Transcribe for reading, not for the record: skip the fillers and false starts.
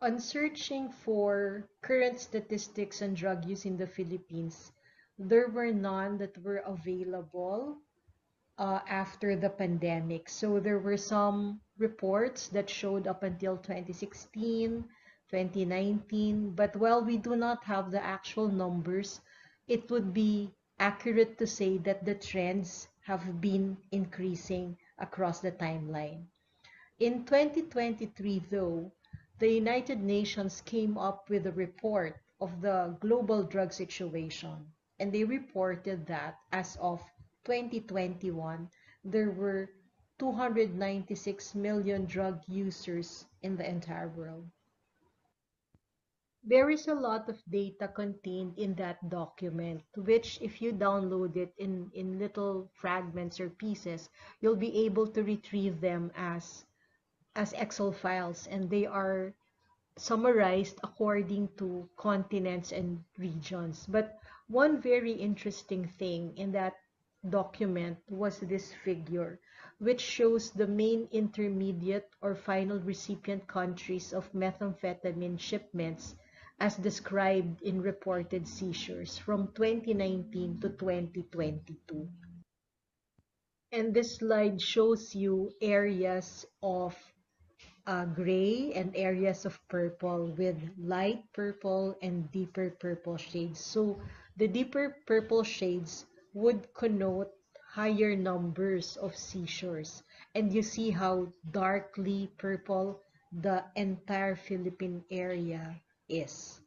On searching for current statistics on drug use in the Philippines, there were none that were available after the pandemic. So there were some reports that showed up until 2016, 2019. But while we do not have the actual numbers, it would be accurate to say that the trends have been increasing across the timeline. In 2023, though, the United Nations came up with a report of the global drug situation, and they reported that as of 2021, there were 296 million drug users in the entire world. There is a lot of data contained in that document, which if you download it in little fragments or pieces, you'll be able to retrieve them as Excel files, and they are summarized according to continents and regions. But one very interesting thing in that document was this figure, which shows the main intermediate or final recipient countries of methamphetamine shipments as described in reported seizures from 2019 to 2022. And this slide shows you areas of gray and areas of purple with light purple and deeper purple shades. So the deeper purple shades would connote higher numbers of seizures. And you see how darkly purple the entire Philippine area is.